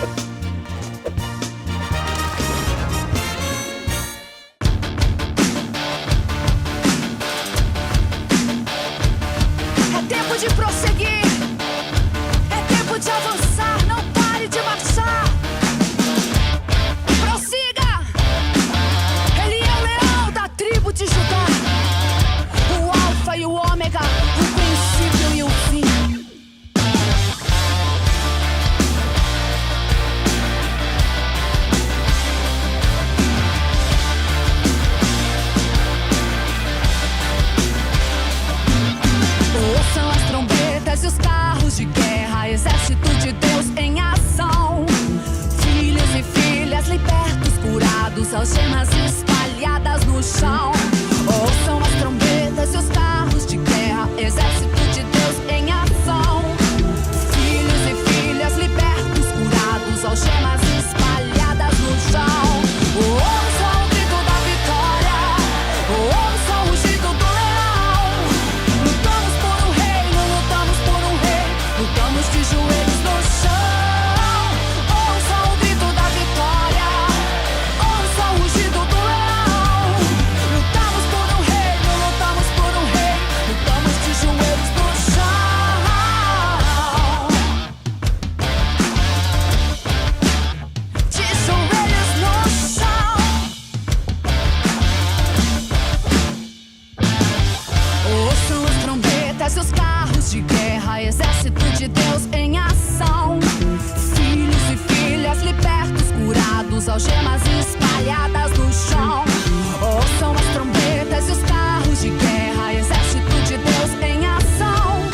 É tempo de prosseguir, é tempo de avançar, não pare de marchar. Prossiga, ele é o leão da tribo de Judá, o alfa e o ômega, o princípio e o fim. Ouçam as trombetas e os carros de guerra, exército de Deus em ação. Filhos e filhas libertos, curados, algemas espalhadas no chão. Ouçam as trombetas e os carros de guerra, exército de Deus em ação. Filhos e filhas libertos, curados, algemas espalhadas no chão. Ouçam o grito da vitória, ouçam o rugido do leão. Lutamos por um reino, lutamos por um rei, lutamos de joelhos no chão. Ouçam o grito da vitória, ouçam o rugido do leão. Lutamos por um reino, lutamos por um rei, lutamos de joelhos no chão. De joelhos no chão. Ouçam as trombetas e os carros de guerra, exército de Deus em ação. Filhos e filhas libertos, curados, algemas espalhadas no chão. Ouçam as trombetas e os carros de guerra, exército de Deus em ação.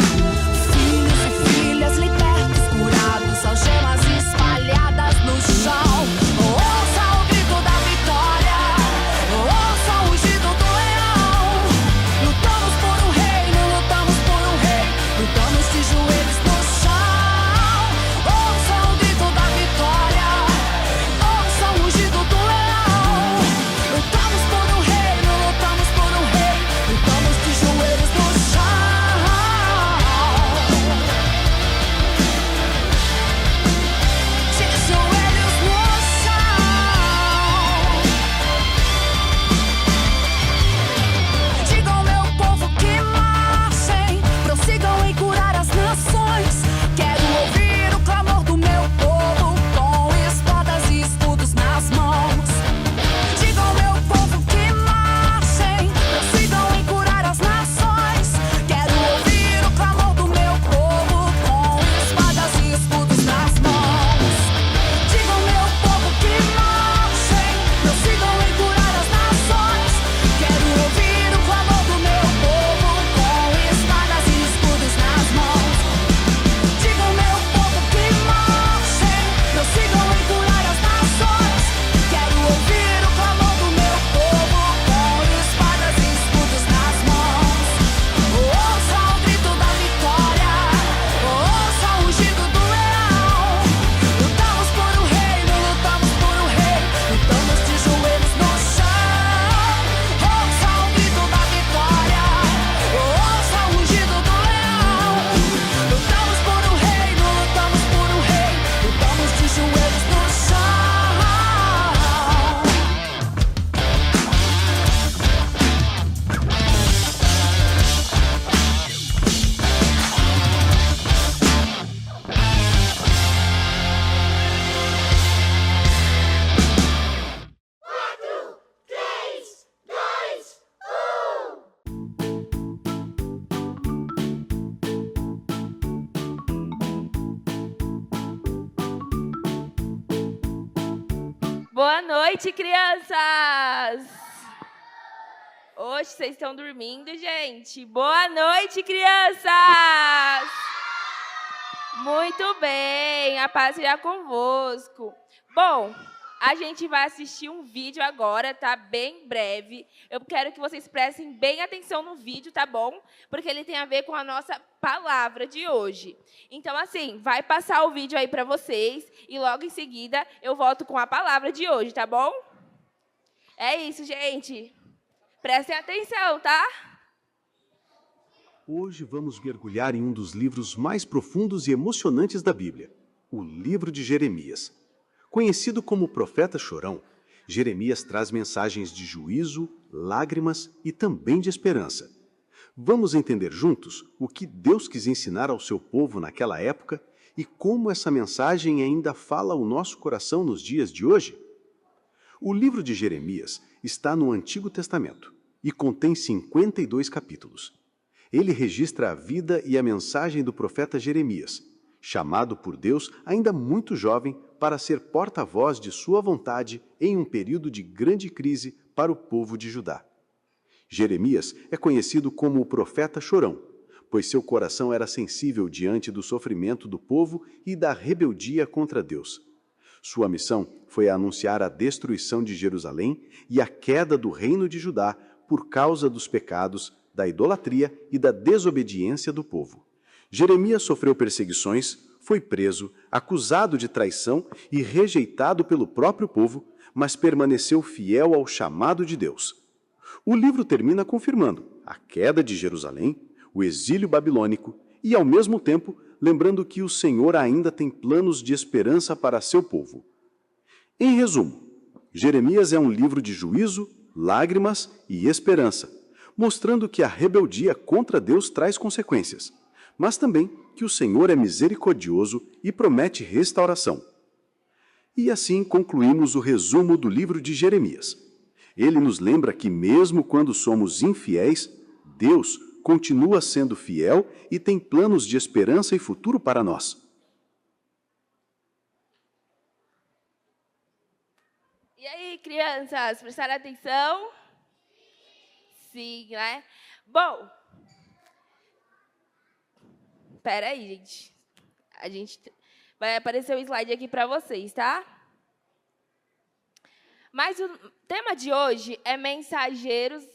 Filhos e filhas libertos, curados, algemas espalhadas no chão. Ouçam o grito da vitória, ouçam o rugido do leão. Lutamos por um reino, lutamos por um rei, lutamos de joelhos no chão. Ouçam o grito da vitória, ouçam o rugido do leão. Lutamos por um reino, lutamos por um rei, lutamos de joelhos no chão. De joelhos no chão. Digam ao meu povo que marchem, prossigam em curar as nações. Quero ouvir o clamor do meu povo, com espadas e escudos nas mãos. Digam ao meu povo que marchem, prossigam em curar as nações. Quero ouvir o clamor do meu povo, com espadas e escudos nas mãos. Digam ao meu povo que marchem, prossigam em curar as nações. Quero ouvir o clamor do meu povo, com espadas e escudos nas mãos. Digam ao meu povo que marchem, prossigam em curar as nações. Quero ouvir o clamor do meu povo, com espadas e escudos nas mãos. Ouçam o grito da vitória, ouçam o rugido do leão. Lutamos por um reino, lutamos por um rei, lutamos de joelhos no chão. Ouçam o grito da vitória, ouçam o rugido do leão. Lutamos por um reino, lutamos por um rei, lutamos de joelhos no chão. Boa noite, crianças! Hoje vocês estão dormindo, gente? Boa noite, crianças! Muito bem, a paz seja convosco. Bom, a gente vai assistir um vídeo agora, tá? Bem breve. Eu quero que vocês prestem bem atenção no vídeo, tá bom? Porque ele tem a ver com a nossa palavra de hoje. Então, assim, vai passar o vídeo aí para vocês e logo em seguida eu volto com a palavra de hoje, tá bom? É isso, gente. Prestem atenção, tá? Hoje vamos mergulhar em um dos livros mais profundos e emocionantes da Bíblia, o livro de Jeremias. Conhecido como o profeta chorão, Jeremias traz mensagens de juízo, lágrimas e também de esperança. Vamos entender juntos o que Deus quis ensinar ao seu povo naquela época e como essa mensagem ainda fala ao nosso coração nos dias de hoje? O livro de Jeremias está no Antigo Testamento e contém 52 capítulos. Ele registra a vida e a mensagem do profeta Jeremias, chamado por Deus ainda muito jovem para ser porta-voz de sua vontade em um período de grande crise para o povo de Judá. Jeremias é conhecido como o profeta chorão, pois seu coração era sensível diante do sofrimento do povo e da rebeldia contra Deus. Sua missão foi anunciar a destruição de Jerusalém e a queda do reino de Judá por causa dos pecados, da idolatria e da desobediência do povo. Jeremias sofreu perseguições, foi preso, acusado de traição e rejeitado pelo próprio povo, mas permaneceu fiel ao chamado de Deus. O livro termina confirmando a queda de Jerusalém, o exílio babilônico e, ao mesmo tempo, lembrando que o Senhor ainda tem planos de esperança para seu povo. Em resumo, Jeremias é um livro de juízo, lágrimas e esperança, mostrando que a rebeldia contra Deus traz consequências, mas também que o Senhor é misericordioso e promete restauração. E assim concluímos o resumo do livro de Jeremias. Ele nos lembra que mesmo quando somos infiéis, Deus continua sendo fiel e tem planos de esperança e futuro para nós. E aí, crianças, prestaram atenção? Sim, né? Bom, espera aí, gente. Vai aparecer um slide aqui para vocês, tá? Mas o tema de hoje é mensageiros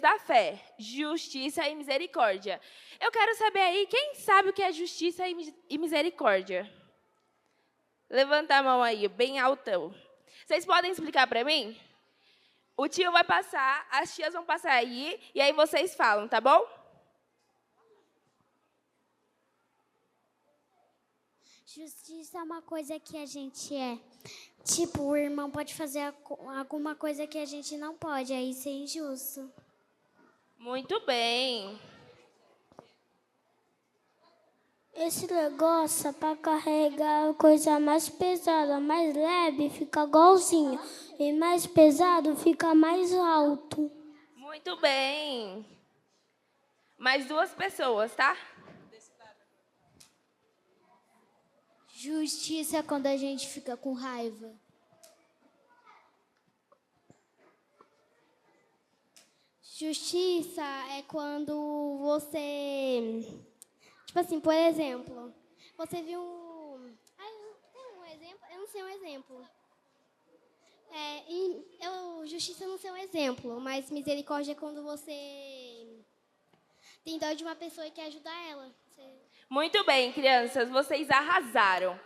da fé, justiça e misericórdia. Eu quero saber aí, quem sabe o que é justiça e misericórdia? Levanta a mão aí, bem altão. Vocês podem explicar para mim? O tio vai passar, as tias vão passar aí, e aí vocês falam, tá bom? Justiça é uma coisa que a gente é. Tipo, o irmão pode fazer alguma coisa que a gente não pode, aí isso é injusto. Muito bem. Esse negócio é para carregar coisa mais pesada, mais leve fica igualzinho. E mais pesado fica mais alto. Muito bem. Mais duas pessoas, tá? Justiça é quando a gente fica com raiva. Justiça é quando você... Tipo assim, por exemplo, você viu... tem um exemplo? Eu não sei um exemplo. Justiça eu não sei um exemplo, mas misericórdia é quando você tem dó de uma pessoa e quer ajudar ela. Muito bem, crianças, vocês arrasaram.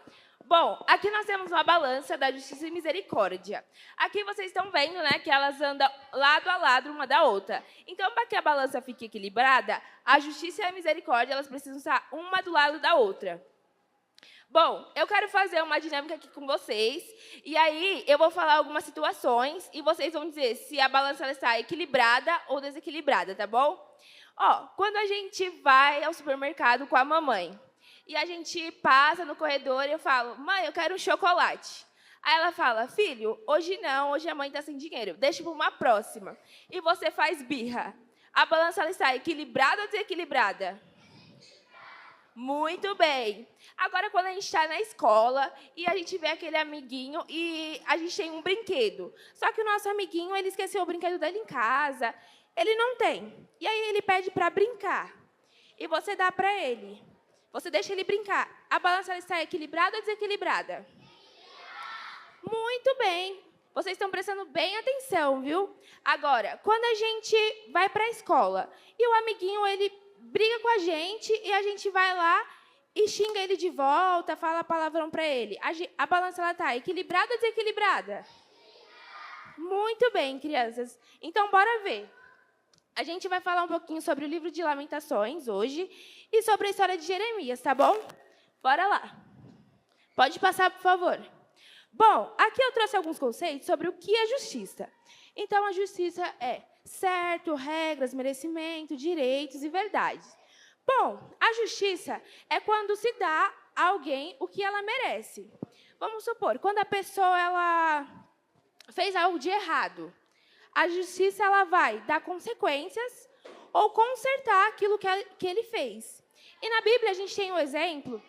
Bom, aqui nós temos uma balança da justiça e misericórdia. Aqui vocês estão vendo, né, que elas andam lado a lado uma da outra. Então, para que a balança fique equilibrada, a justiça e a misericórdia, elas precisam estar uma do lado da outra. Bom, eu quero fazer uma dinâmica aqui com vocês, e aí eu vou falar algumas situações, e vocês vão dizer se a balança ela está equilibrada ou desequilibrada, tá bom? Quando a gente vai ao supermercado com a mamãe, e a gente passa no corredor e eu falo, mãe, eu quero um chocolate. Aí ela fala, filho, hoje não, hoje a mãe está sem dinheiro, deixa para uma próxima. E você faz birra. A balança ela está equilibrada ou desequilibrada? Muito bem. Agora, quando a gente está na escola e a gente vê aquele amiguinho e a gente tem um brinquedo. Só que o nosso amiguinho, ele esqueceu o brinquedo dele em casa. Ele não tem. E aí ele pede para brincar. E você dá para ele. Você deixa ele brincar. A balança ela está equilibrada ou desequilibrada? Muito bem. Vocês estão prestando bem atenção, viu? Agora, quando a gente vai para a escola e o amiguinho, ele briga com a gente e a gente vai lá e xinga ele de volta, fala palavrão para ele. A balança ela está equilibrada ou desequilibrada? Muito bem, crianças. Então, bora ver. A gente vai falar um pouquinho sobre o livro de Lamentações hoje e sobre a história de Jeremias, tá bom? Bora lá. Pode passar, por favor. Bom, aqui eu trouxe alguns conceitos sobre o que é justiça. Então, a justiça é certo, regras, merecimento, direitos e verdades. Bom, a justiça é quando se dá a alguém o que ela merece. Vamos supor, quando a pessoa ela fez algo de errado, a justiça ela vai dar consequências ou consertar aquilo que ele fez. E na Bíblia a gente tem um exemplo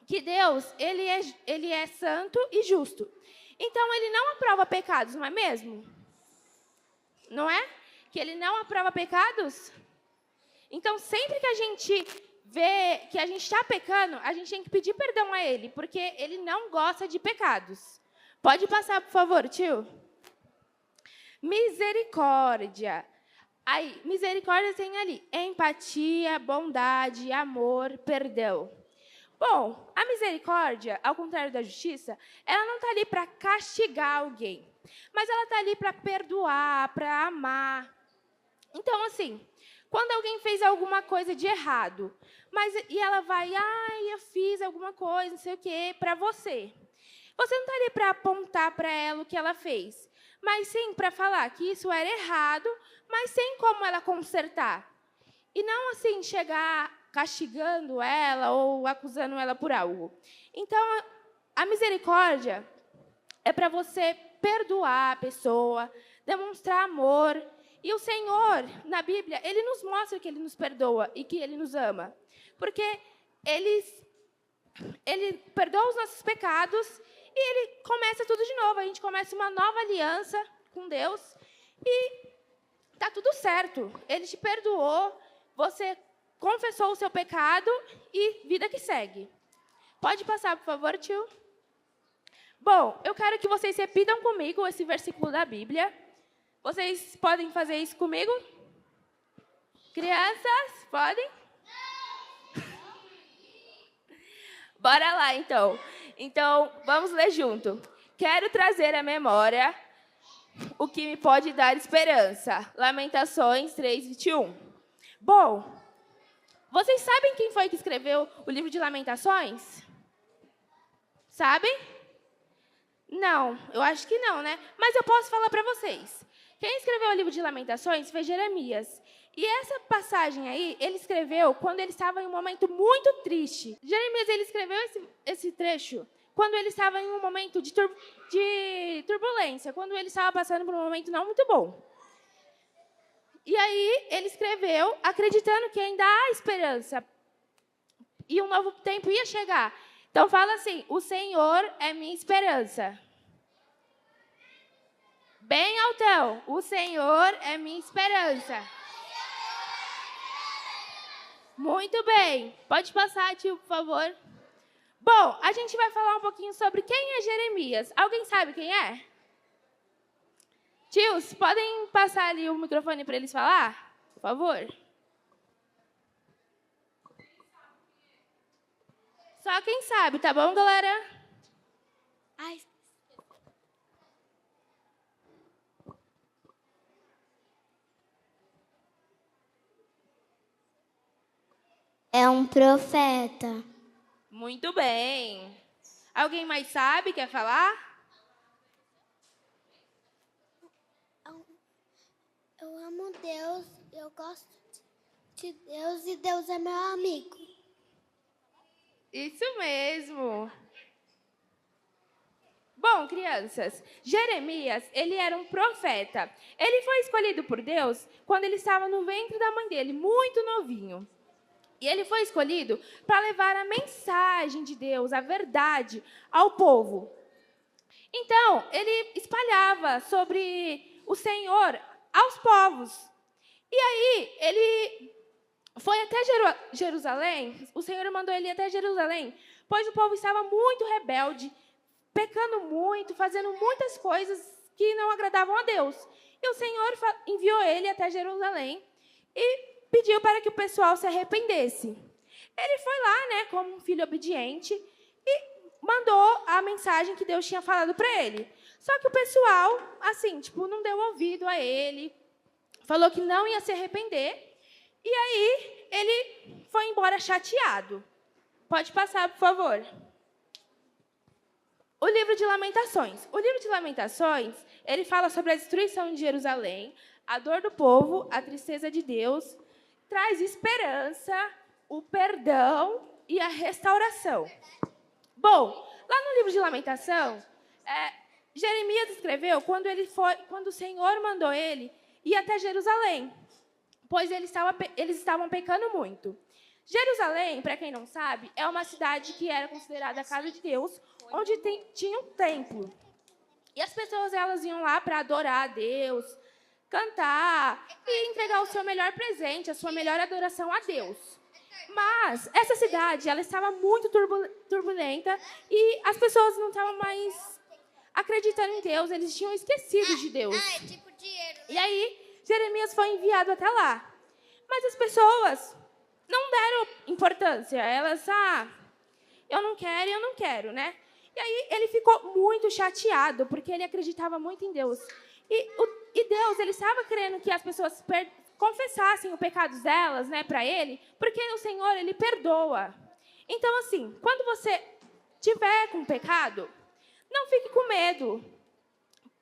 que Deus ele é santo e justo. Então, ele não aprova pecados, não é mesmo? Não é? Que ele não aprova pecados? Então, sempre que a gente vê que a gente está pecando, a gente tem que pedir perdão a ele, porque ele não gosta de pecados. Pode passar, por favor, tio. Misericórdia. Aí, misericórdia tem ali empatia, bondade, amor, perdão. Bom, a misericórdia, ao contrário da justiça, ela não está ali para castigar alguém, mas ela está ali para perdoar, para amar. Então, assim, quando alguém fez alguma coisa de errado, e ela vai, eu fiz alguma coisa, não sei o quê, para você. Você não está ali para apontar para ela o que ela fez, mas sim para falar que isso era errado, mas tem como ela consertar. E não, assim, chegar castigando ela ou acusando ela por algo. Então, a misericórdia é para você perdoar a pessoa, demonstrar amor. E o Senhor, na Bíblia, Ele nos mostra que Ele nos perdoa e que Ele nos ama. Porque Ele perdoa os nossos pecados e Ele começa tudo de novo. A gente começa uma nova aliança com Deus e está tudo certo. Ele te perdoou, você confessou o seu pecado e vida que segue. Pode passar, por favor, tio? Bom, eu quero que vocês repitam comigo esse versículo da Bíblia. Vocês podem fazer isso comigo? Crianças, podem? Bora lá, então. Então, vamos ler junto. Quero trazer à memória o que me pode dar esperança. Lamentações 3:21. Bom, vocês sabem quem foi que escreveu o livro de Lamentações? Sabem? Não, eu acho que não, né? Mas eu posso falar para vocês. Quem escreveu o livro de Lamentações foi Jeremias. E essa passagem aí, ele escreveu quando ele estava em um momento muito triste. Jeremias, ele escreveu esse trecho quando ele estava em um momento de turbulência, quando ele estava passando por um momento não muito bom. E aí, ele escreveu acreditando que ainda há esperança e um novo tempo ia chegar. Então, fala assim, o Senhor é minha esperança. Bem altão, o Senhor é minha esperança. Muito bem. Pode passar, tio, por favor. Bom, a gente vai falar um pouquinho sobre quem é Jeremias. Alguém sabe quem é? Tios, podem passar ali o microfone para eles falar? Por favor. Só quem sabe, tá bom, galera? É um profeta. Muito bem. Alguém mais sabe, quer falar? Eu amo Deus, eu gosto de Deus e Deus é meu amigo. Isso mesmo. Bom, crianças, Jeremias, ele era um profeta. Ele foi escolhido por Deus quando ele estava no ventre da mãe dele, muito novinho. E ele foi escolhido para levar a mensagem de Deus, a verdade, ao povo. Então, ele espalhava sobre o Senhor aos povos. E aí, ele foi até Jerusalém, o Senhor mandou ele ir até Jerusalém, pois o povo estava muito rebelde, pecando muito, fazendo muitas coisas que não agradavam a Deus. E o Senhor enviou ele até Jerusalém e pediu para que o pessoal se arrependesse. Ele foi lá, né, como um filho obediente, e mandou a mensagem que Deus tinha falado para ele. Só que o pessoal, assim, não deu ouvido a ele, falou que não ia se arrepender, e aí ele foi embora chateado. Pode passar, por favor. o livro de Lamentações. O livro de Lamentações, ele fala sobre a destruição de Jerusalém, a dor do povo, a tristeza de Deus, traz esperança, o perdão e a restauração. Bom, lá no livro de Lamentação, Jeremias escreveu quando o Senhor mandou ele ir até Jerusalém, pois eles estavam pecando muito. Jerusalém, para quem não sabe, é uma cidade que era considerada a casa de Deus, onde tinha um templo. E as pessoas elas iam lá para adorar a Deus, cantar e entregar o seu melhor presente, a sua melhor adoração a Deus. Mas essa cidade ela estava muito turbulenta e as pessoas não estavam mais acreditando em Deus, eles tinham esquecido de Deus. E aí, Jeremias foi enviado até lá. Mas as pessoas não deram importância. Elas, eu não quero, né? E aí, ele ficou muito chateado, porque ele acreditava muito em Deus. E Deus, ele estava querendo que as pessoas confessassem os pecados delas, né, para ele, porque o Senhor, ele perdoa. Então, assim, quando você tiver com pecado, não fique com medo.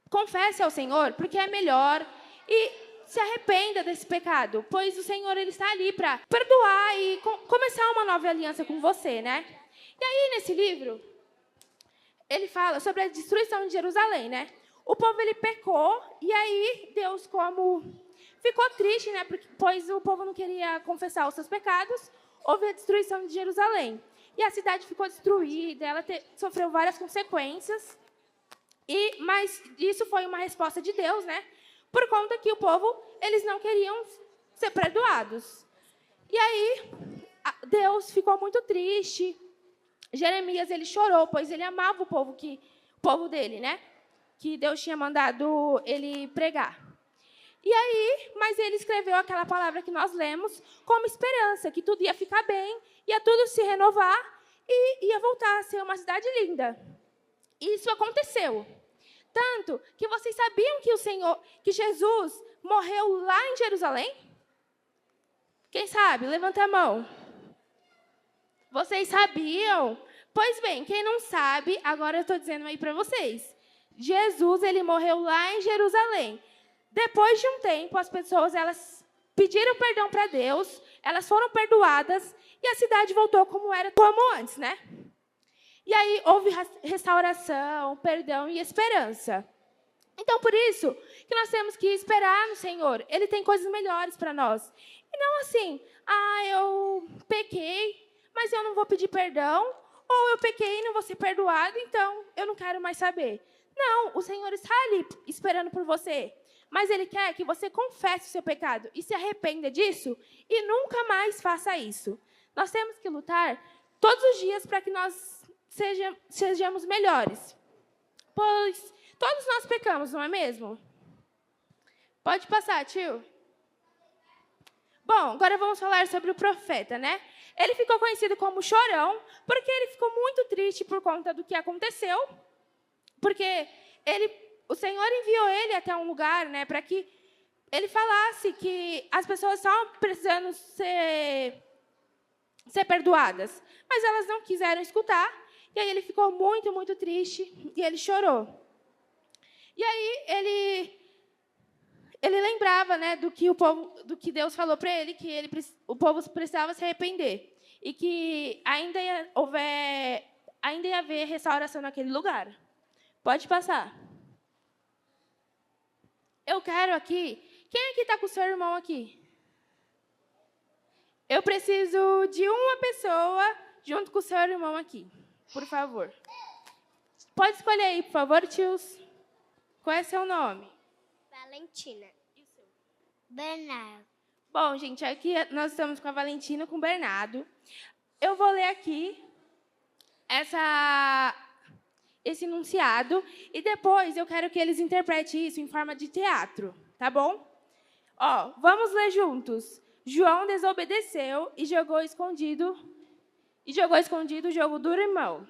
Confesse ao Senhor, porque é melhor. E se arrependa desse pecado, pois o Senhor ele está ali para perdoar e começar uma nova aliança com você, né? E aí, nesse livro, ele fala sobre a destruição de Jerusalém, né? O povo, ele pecou, e aí Deus, como ficou triste, né? Pois o povo não queria confessar os seus pecados, houve a destruição de Jerusalém. E a cidade ficou destruída, ela sofreu várias consequências. Mas isso foi uma resposta de Deus, né? Por conta que o povo, eles não queriam ser perdoados. E aí, Deus ficou muito triste. Jeremias, ele chorou, pois ele amava o povo dele, né? Que Deus tinha mandado ele pregar. E aí, mas ele escreveu aquela palavra que nós lemos como esperança, que tudo ia ficar bem, ia tudo se renovar e ia voltar a ser uma cidade linda. E isso aconteceu. Tanto que vocês sabiam que Jesus morreu lá em Jerusalém? Quem sabe? Levanta a mão. Vocês sabiam? Pois bem, quem não sabe, agora eu estou dizendo aí para vocês. Jesus, ele morreu lá em Jerusalém. Depois de um tempo, as pessoas elas pediram perdão para Deus, elas foram perdoadas e a cidade voltou como antes, né? E aí houve restauração, perdão e esperança. Então, por isso que nós temos que esperar no Senhor. Ele tem coisas melhores para nós. E não assim, eu pequei, mas eu não vou pedir perdão, ou eu pequei e não vou ser perdoado, então eu não quero mais saber. Não, o Senhor está ali esperando por você. Mas Ele quer que você confesse o seu pecado e se arrependa disso e nunca mais faça isso. Nós temos que lutar todos os dias para que nós sejamos melhores. Pois todos nós pecamos, não é mesmo? Pode passar, tio. Bom, agora vamos falar sobre o profeta, né? Ele ficou conhecido como Chorão, porque ele ficou muito triste por conta do que aconteceu. Porque o Senhor enviou ele até um lugar, né, para que ele falasse que as pessoas estavam precisando ser perdoadas. Mas elas não quiseram escutar. E aí ele ficou muito, muito triste e ele chorou. E aí ele lembrava, né, do que Deus falou para ele, que o povo precisava se arrepender e que ainda ia haver restauração naquele lugar. Pode passar. Eu quero aqui. Quem aqui está com o seu irmão aqui? Eu preciso de uma pessoa junto com o seu irmão aqui. Por favor. Pode escolher aí, por favor, tios. Qual é seu nome? Valentina. E o seu? Bernardo. Bom, gente, aqui nós estamos com a Valentina e com o Bernardo. Eu vou ler aqui esse enunciado e depois eu quero que eles interpretem isso em forma de teatro, tá bom? Vamos ler juntos. João desobedeceu e jogou escondido o jogo do irmão.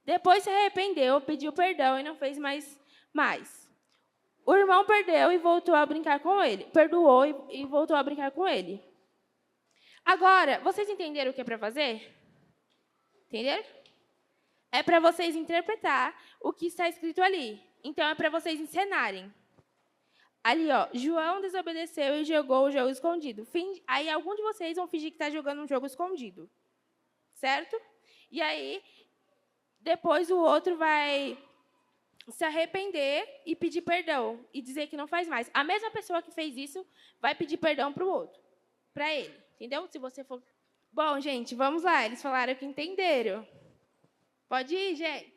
Depois se arrependeu, pediu perdão e não fez mais. O irmão perdeu e voltou a brincar com ele. Perdoou e voltou a brincar com ele. Agora, vocês entenderam o que é para fazer? Entenderam? é para vocês interpretar o que está escrito ali. Então, é para vocês encenarem. Ali, ó, João desobedeceu e jogou o jogo escondido. Aí, algum de vocês vão fingir que está jogando um jogo escondido. Certo? E aí, depois o outro vai se arrepender e pedir perdão. E dizer que não faz mais. A mesma pessoa que fez isso vai pedir perdão para o outro. Para ele. Entendeu? Se você for... Bom, gente, vamos lá. Eles falaram que entenderam. Pode ir, gente.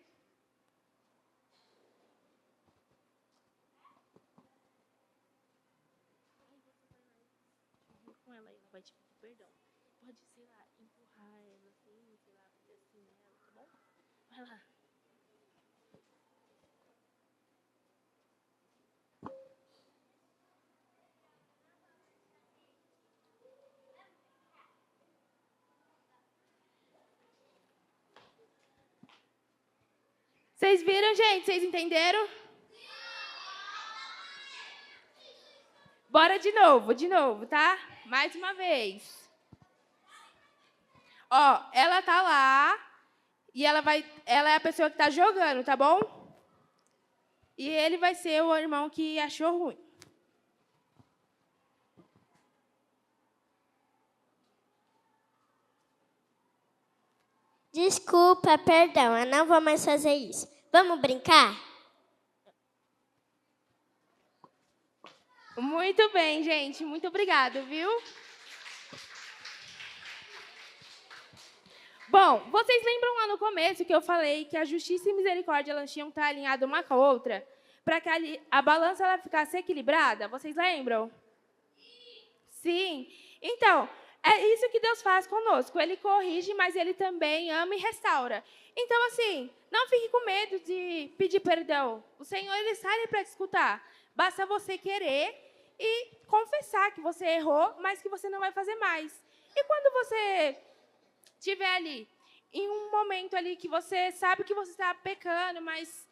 Com ela, ela vai te pedir perdão. Pode, sei lá, empurrar ela assim, sei lá, fazer assim nela, tá bom? Vai lá. Vocês viram, gente? Vocês entenderam? Bora de novo, tá? Mais uma vez. Ó, ela tá lá e ela é a pessoa que tá jogando, tá bom? E ele vai ser o irmão que achou ruim. Desculpa, perdão, eu não vou mais fazer isso. Vamos brincar? Muito bem, gente. Muito obrigada, viu? Bom, vocês lembram lá no começo que eu falei que a justiça e misericórdia elas tinham que estar alinhadas uma com a outra para que a balança ela ficasse equilibrada? Vocês lembram? Sim. Então, é isso que Deus faz conosco. Ele corrige, mas Ele também ama e restaura. Então, assim, não fique com medo de pedir perdão. O Senhor, Ele está ali para te escutar. Basta você querer e confessar que você errou, mas que você não vai fazer mais. E quando você estiver ali, em um momento ali que você sabe que você está pecando, mas...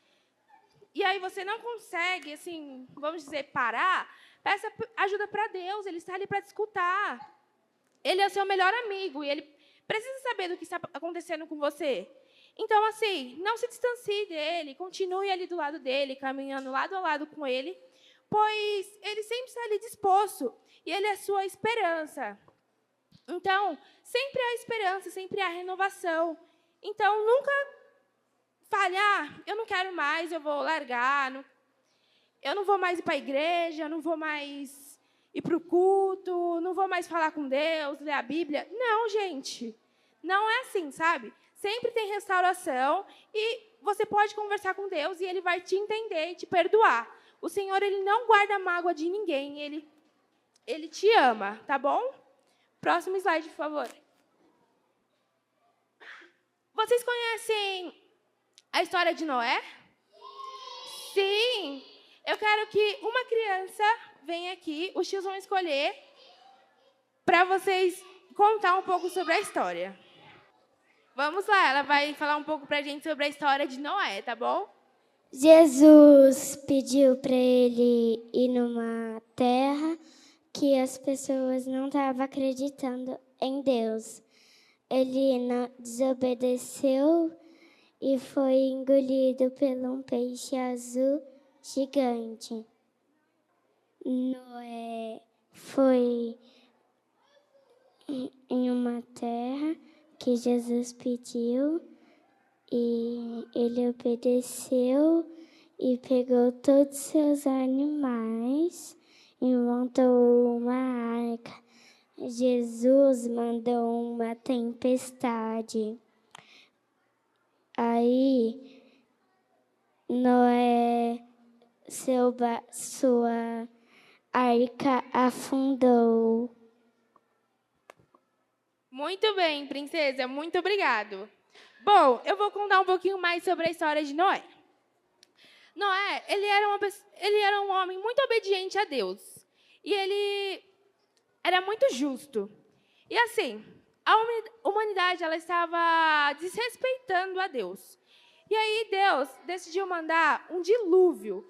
E aí você não consegue, assim, vamos dizer, parar, peça ajuda para Deus. Ele está ali para te escutar. Ele é o seu melhor amigo e Ele precisa saber do que está acontecendo com você. Então, assim, não se distancie dEle, continue ali do lado dEle, caminhando lado a lado com Ele, pois Ele sempre está ali disposto e Ele é a sua esperança. Então, sempre há esperança, sempre há renovação. Então, nunca fale, eu não quero mais, eu vou largar, eu não vou mais ir para a igreja, eu não vou mais ir para o culto, não vou mais falar com Deus, ler a Bíblia. Não, gente, não é assim, sabe? Sempre tem restauração e você pode conversar com Deus e Ele vai te entender e te perdoar. O Senhor, Ele não guarda mágoa de ninguém, Ele te ama, tá bom? Próximo slide, por favor. Vocês conhecem a história de Noé? Sim! Eu quero que uma criança venha aqui, os tios vão escolher, para vocês contar um pouco sobre a história. Vamos lá, ela vai falar um pouco para a gente sobre a história de Noé, tá bom? Jesus pediu para ele ir numa terra que as pessoas não estavam acreditando em Deus. Ele não desobedeceu e foi engolido por um peixe azul gigante. Noé foi em uma terra que Jesus pediu e ele obedeceu e pegou todos os seus animais e montou uma arca. Jesus mandou uma tempestade. Aí Noé, sua arca afundou. Muito bem, princesa, muito obrigado. Bom, eu vou contar um pouquinho mais sobre a história de Noé. Noé, ele era um homem muito obediente a Deus. E ele era muito justo. E assim, a humanidade ela estava desrespeitando a Deus. E aí Deus decidiu mandar um dilúvio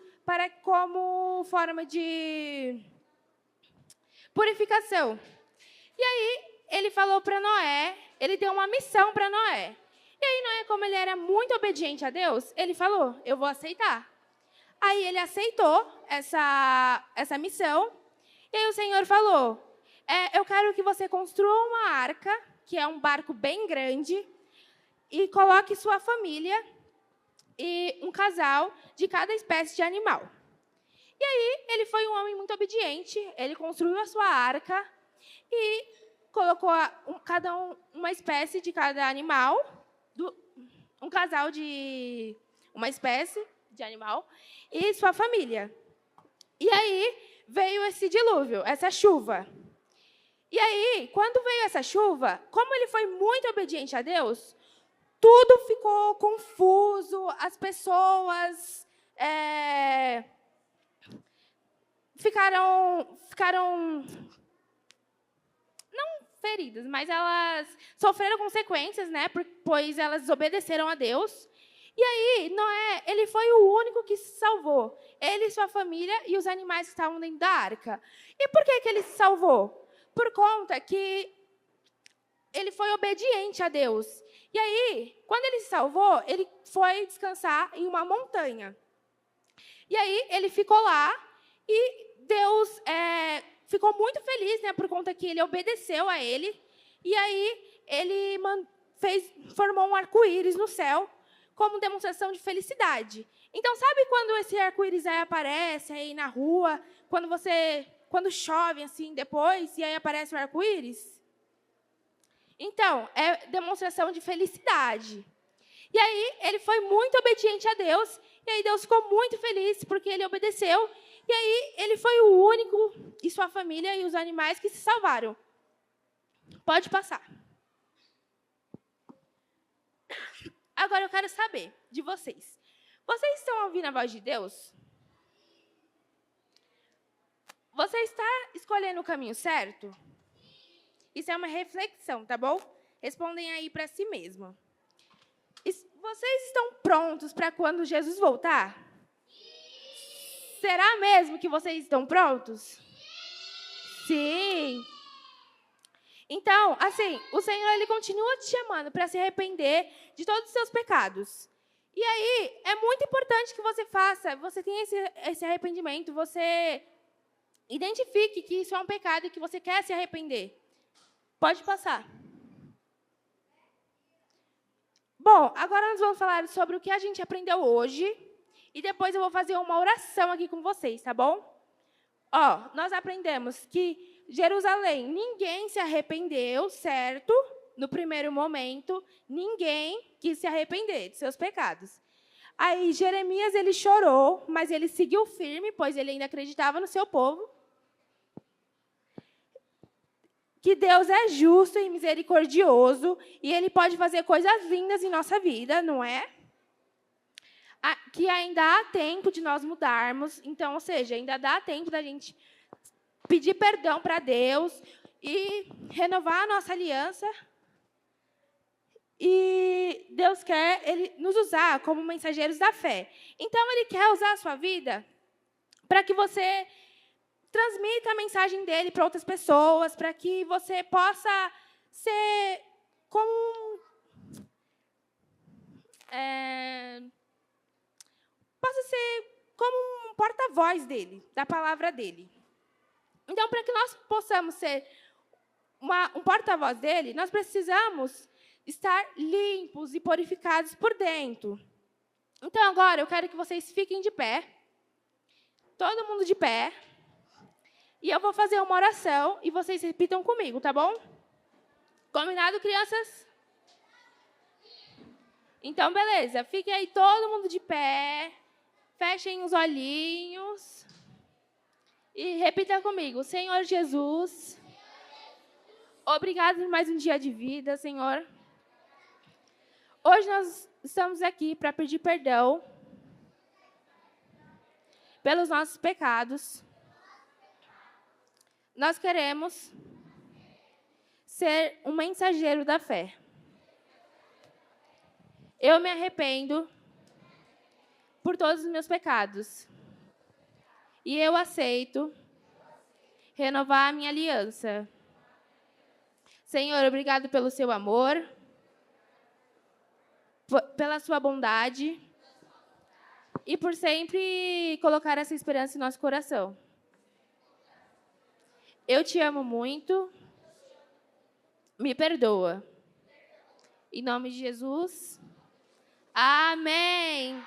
como forma de purificação. E aí ele falou para Noé, ele deu uma missão para Noé. E aí Noé, como ele era muito obediente a Deus, ele falou, eu vou aceitar. Aí ele aceitou essa missão, e aí o Senhor falou, eu quero que você construa uma arca, que é um barco bem grande, e coloque sua família e um casal de cada espécie de animal. E aí ele foi um homem muito obediente, ele construiu a sua arca e colocou uma espécie de cada animal, um casal de uma espécie de animal e sua família. E aí veio esse dilúvio, essa chuva. E aí, quando veio essa chuva, como ele foi muito obediente a Deus, tudo ficou confuso, as pessoas ficaram não feridas, mas elas sofreram consequências, né? Pois elas desobedeceram a Deus. E aí, Noé, ele foi o único que se salvou. Ele, sua família e os animais que estavam dentro da arca. E por que ele se salvou? Por conta que ele foi obediente a Deus. E aí, quando ele se salvou, ele foi descansar em uma montanha. E aí, ele ficou lá e Deus ficou muito feliz, né, por conta que ele obedeceu a ele. E aí, ele formou um arco-íris no céu como demonstração de felicidade. Então, sabe quando esse arco-íris aí aparece aí na rua, quando chove assim depois, e aí aparece o arco-íris? Então, é demonstração de felicidade. E aí, ele foi muito obediente a Deus, e aí Deus ficou muito feliz porque ele obedeceu, e aí ele foi o único, e sua família e os animais que se salvaram. Pode passar. Agora eu quero saber de vocês. Vocês estão ouvindo a voz de Deus? Você está escolhendo o caminho certo? Isso é uma reflexão, tá bom? Respondem aí para si mesmo. Vocês estão prontos para quando Jesus voltar? Será mesmo que vocês estão prontos? Sim. Então, assim, o Senhor ele continua te chamando para se arrepender de todos os seus pecados. E aí, é muito importante que você tenha esse arrependimento, você identifique que isso é um pecado e que você quer se arrepender. Pode passar. Bom, agora nós vamos falar sobre o que a gente aprendeu hoje e depois eu vou fazer uma oração aqui com vocês, tá bom? Nós aprendemos que Jerusalém, ninguém se arrependeu, certo? No primeiro momento, ninguém quis se arrepender de seus pecados. Aí Jeremias, ele chorou, mas ele seguiu firme, pois ele ainda acreditava no seu povo. Que Deus é justo e misericordioso e Ele pode fazer coisas lindas em nossa vida, não é? Que ainda há tempo de nós mudarmos, então, ou seja, ainda dá tempo da gente pedir perdão para Deus e renovar a nossa aliança. E Deus quer nos usar como mensageiros da fé. Então, Ele quer usar a sua vida para que você transmita a mensagem dele para outras pessoas, para que você possa ser como um porta-voz dele, da palavra dele. Então, para que nós possamos ser um porta-voz dele, nós precisamos estar limpos e purificados por dentro. Então, agora, eu quero que vocês fiquem de pé, todo mundo de pé, e eu vou fazer uma oração e vocês repitam comigo, tá bom? Combinado, crianças? Então, beleza. Fiquem aí todo mundo de pé. Fechem os olhinhos. E repita comigo. Senhor Jesus, obrigado por mais um dia de vida, Senhor. Hoje nós estamos aqui para pedir perdão pelos nossos pecados. Nós queremos ser um mensageiro da fé. Eu me arrependo por todos os meus pecados. E eu aceito renovar a minha aliança. Senhor, obrigado pelo seu amor. pela sua bondade e por sempre colocar essa esperança em nosso coração. Eu te amo muito. Me perdoa. Em nome de Jesus. Amém.